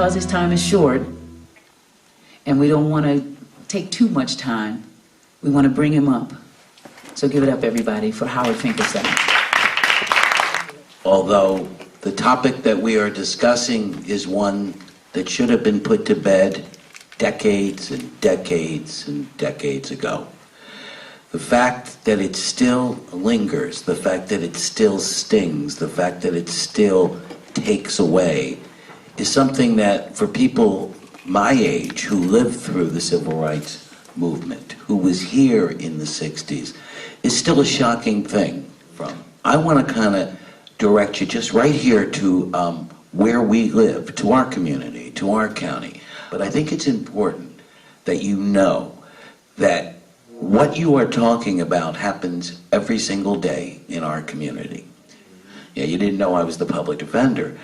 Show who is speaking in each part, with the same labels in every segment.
Speaker 1: because his time is short, and we don't want to take too much time, we want to bring him up. So give it up, everybody, for Howard Finkelstein.
Speaker 2: Although the topic that we are discussing is one that should have been put to bed decades and decades and decades ago. The fact that it still lingers, the fact that it still stings, the fact that it still takes away is something that for people my age who lived through the civil rights movement, who was here in the 60s, is still a shocking thing. I want to kind of direct you just right here to where we live, to our community, to our county. But I think it's important that you know that what you are talking about happens every single day in our community. Yeah, you didn't know I was the public defender.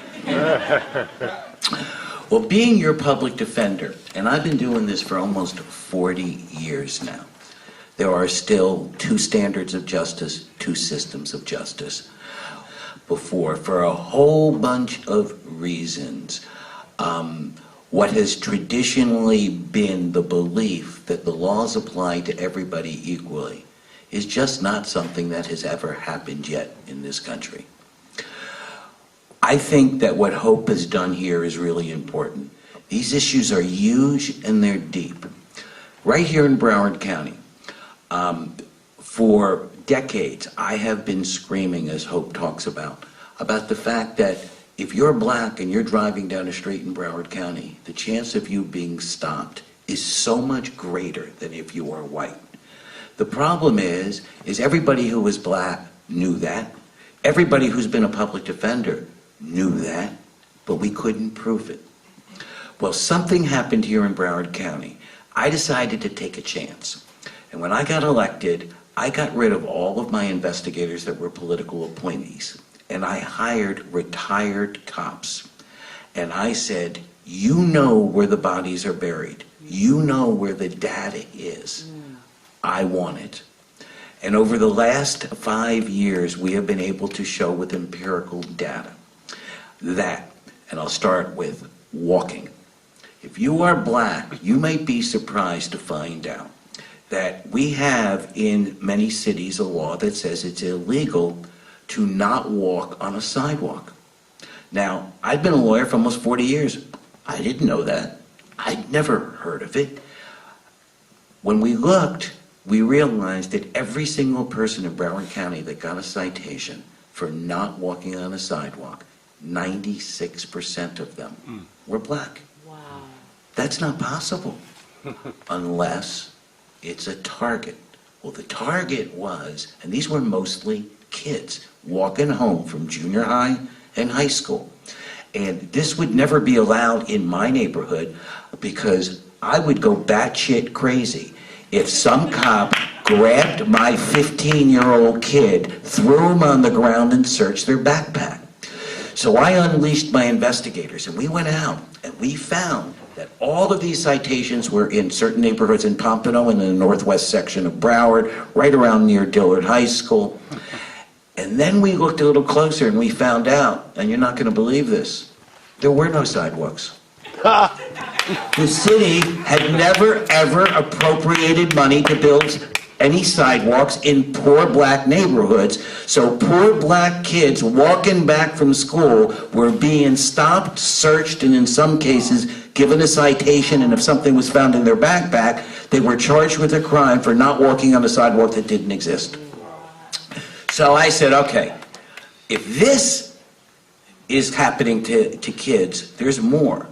Speaker 2: Well, being your public defender, and I've been doing this for almost 40 years now, there are still two standards of justice, two systems of justice. Before, for a whole bunch of reasons, what has traditionally been the belief that the laws apply to everybody equally is just not something that has ever happened yet in this country. I think that what Hope has done here is really important. These issues are huge and they're deep. Right here in Broward County, for decades, I have been screaming, as Hope talks about the fact that if you're black and you're driving down a street in Broward County, the chance of you being stopped is so much greater than if you are white. The problem is everybody who was black knew that. Everybody who's been a public defender knew that, but we couldn't prove it. Well, something happened here in Broward County. I decided to take a chance. And when I got elected, I got rid of all of my investigators that were political appointees. And I hired retired cops. And I said, you know where the bodies are buried. You know where the data is. I want it. And over the last 5 years, we have been able to show with empirical data that, and I'll start with walking. If you are black, you might be surprised to find out that we have in many cities a law that says it's illegal to not walk on a sidewalk. Now, I've been a lawyer for almost 40 years. I didn't know that. I'd never heard of it. When we looked, we realized that every single person in Broward County that got a citation for not walking on a sidewalk, 96% of them were black.
Speaker 3: Wow.
Speaker 2: That's not possible unless it's a target. Well, the target was, and these were mostly kids walking home from junior high and high school. And this would never be allowed in my neighborhood because I would go batshit crazy if some cop grabbed my 15-year-old kid, threw him on the ground, and searched their backpack. So I unleashed my investigators, and we went out, and we found that all of these citations were in certain neighborhoods in Pompano and in the northwest section of Broward, right around near Dillard High School. And then we looked a little closer, and we found out, and you're not going to believe this, there were no sidewalks. The city had never, ever appropriated money to build any sidewalks in poor black neighborhoods. So poor black kids walking back from school were being stopped, searched, and in some cases given a citation, and if something was found in their backpack, they were charged with a crime for not walking on a sidewalk that didn't exist. So I said, okay, if this is happening to kids, there's more.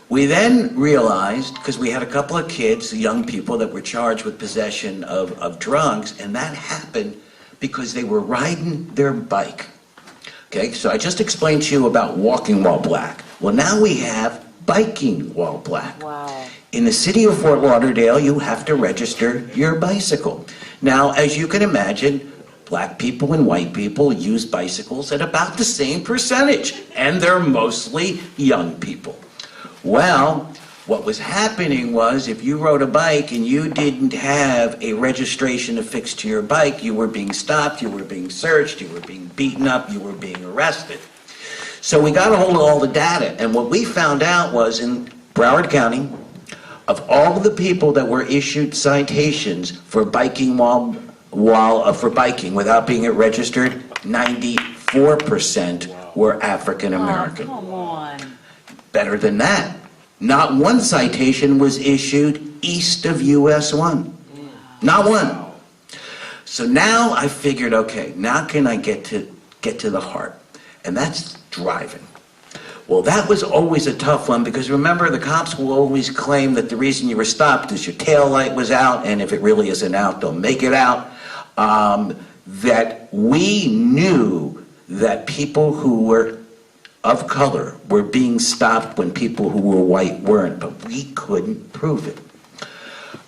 Speaker 2: We then realized, because we had a couple of kids, young people, that were charged with possession of drugs, and that happened because they were riding their bike. Okay, so I just explained to you about walking while black. Well, now we have biking while black.
Speaker 3: Wow.
Speaker 2: In the city of Fort Lauderdale, you have to register your bicycle. Now, as you can imagine, black people and white people use bicycles at about the same percentage, and they're mostly young people. Well, what was happening was if you rode a bike and you didn't have a registration affixed to your bike, you were being stopped, you were being searched, you were being beaten up, you were being arrested. So we got a hold of all the data, and what we found out was in Broward County, of all of the people that were issued citations for biking for biking without being registered, 94% were African American.
Speaker 3: Oh, come on.
Speaker 2: Better than that, not one citation was issued east of US 1. Not one. So now I figured, okay, now can I get to the heart? And that's driving. Well, that was always a tough one because remember, the cops will always claim that the reason you were stopped is your tail light was out, and if it really isn't out, they'll make it out. That we knew that people who were of color were being stopped when people who were white weren't, but we couldn't prove it.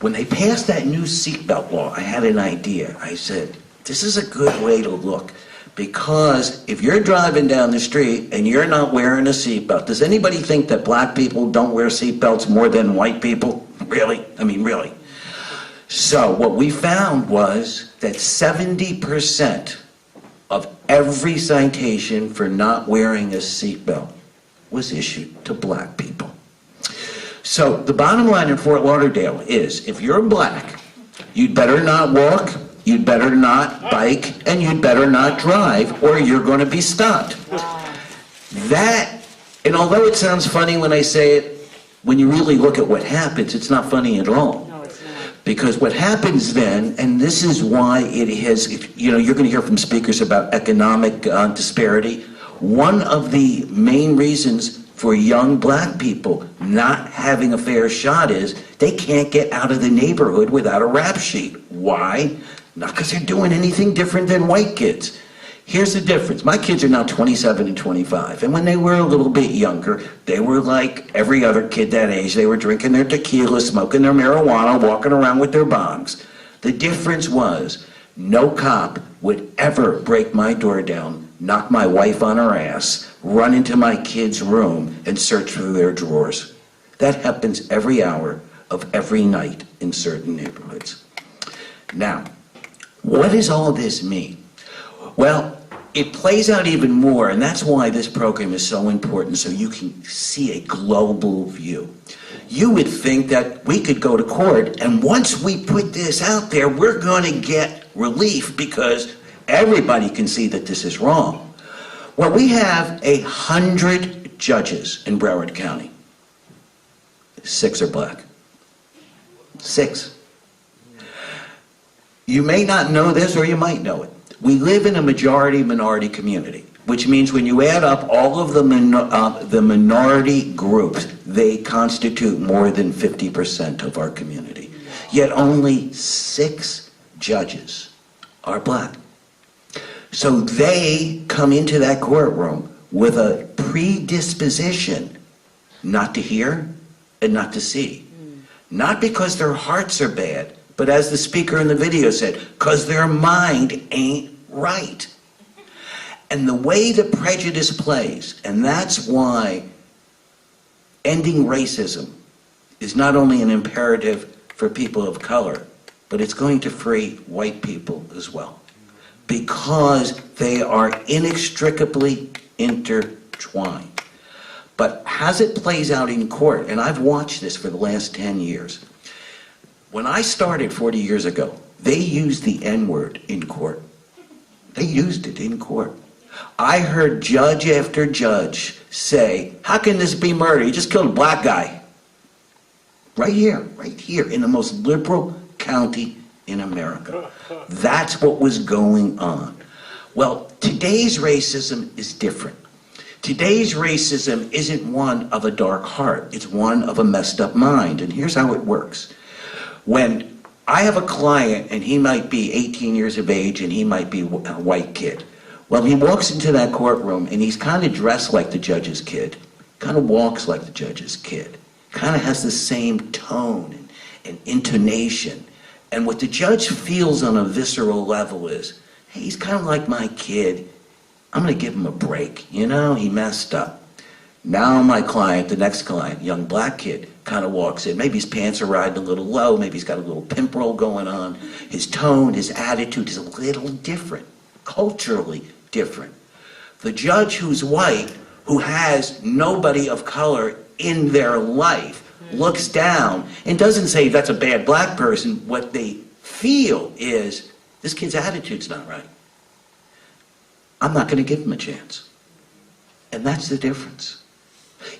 Speaker 2: When they passed that new seatbelt law, I had an idea. I said, this is a good way to look. Because if you're driving down the street and you're not wearing a seatbelt, does anybody think that black people don't wear seatbelts more than white people? Really? I mean, really. So what we found was that 70% of every citation for not wearing a seatbelt was issued to black people. So the bottom line in Fort Lauderdale is, if you're black, you'd better not walk, you'd better not bike, and you'd better not drive, or you're going to be stopped. That, and although it sounds funny when I say it, when you really look at what happens, it's not funny at all.
Speaker 3: No, it's not.
Speaker 2: Because what happens then, and this is why it has, you know, you're going to hear from speakers about economic disparity. One of the main reasons for young black people not having a fair shot is they can't get out of the neighborhood without a rap sheet. Why? Not because they're doing anything different than white kids. Here's the difference. My kids are now 27 and 25, and when they were a little bit younger, they were like every other kid that age. They were drinking their tequila, smoking their marijuana, walking around with their bongs. The difference was no cop would ever break my door down, knock my wife on her ass, run into my kids' room, and search through their drawers. That happens every hour of every night in certain neighborhoods. Now, what does all this mean? Well, it plays out even more, and that's why this program is so important, so you can see a global view. You would think that we could go to court, and once we put this out there, we're going to get relief because everybody can see that this is wrong. Well, we have 100 judges in Broward County. 6 are black. 6. You may not know this, or you might know it. We live in a majority-minority community, which means when you add up all of the minority groups, they constitute more than 50% of our community. Yet only 6 judges are black. So they come into that courtroom with a predisposition not to hear and not to see. Not because their hearts are bad, but as the speaker in the video said, because their mind ain't right. And the way the prejudice plays, and that's why ending racism is not only an imperative for people of color, but it's going to free white people as well. Because they are inextricably intertwined. But as it plays out in court, and I've watched this for the last 10 years, when I started 40 years ago, they used the N-word in court. They used it in court. I heard judge after judge say, how can this be murder? You just killed a black guy. Right here in the most liberal county in America. That's what was going on. Well, today's racism is different. Today's racism isn't one of a dark heart. It's one of a messed up mind. And here's how it works. When I have a client and he might be 18 years of age and he might be a white kid. Well, he walks into that courtroom and he's kind of dressed like the judge's kid, kind of walks like the judge's kid, kind of has the same tone and intonation. And what the judge feels on a visceral level is, hey, he's kind of like my kid. I'm going to give him a break. You know, he messed up. Now my client, the next client, young black kid, kind of walks in. Maybe his pants are riding a little low. Maybe he's got a little pimp roll going on. His tone, his attitude is a little different, culturally different. The judge who's white, who has nobody of color in their life looks down and doesn't say that's a bad black person. What they feel is, this kid's attitude's not right. I'm not going to give him a chance. And that's the difference.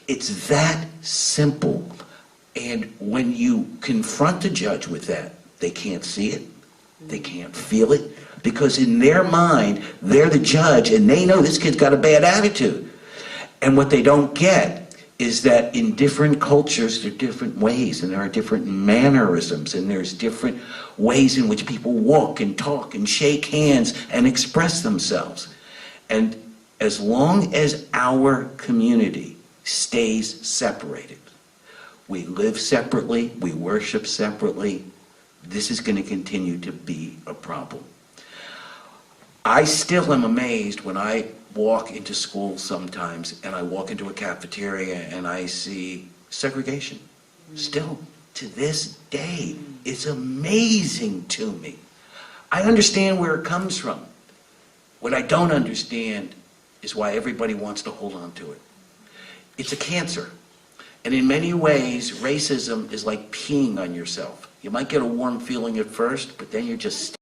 Speaker 2: It's that simple. And when you confront the judge with that, they can't see it, they can't feel it, because in their mind, they're the judge and they know this kid's got a bad attitude. And what they don't get is that in different cultures, there are different ways, and there are different mannerisms, and there's different ways in which people walk and talk and shake hands and express themselves. And as long as our community stays separated, we live separately, we worship separately, this is going to continue to be a problem. I still am amazed when I walk into school sometimes and I walk into a cafeteria and I see segregation. Still, to this day, it's amazing to me. I understand where it comes from. What I don't understand is why everybody wants to hold on to it. It's a cancer. And in many ways, racism is like peeing on yourself. You might get a warm feeling at first, but then you're just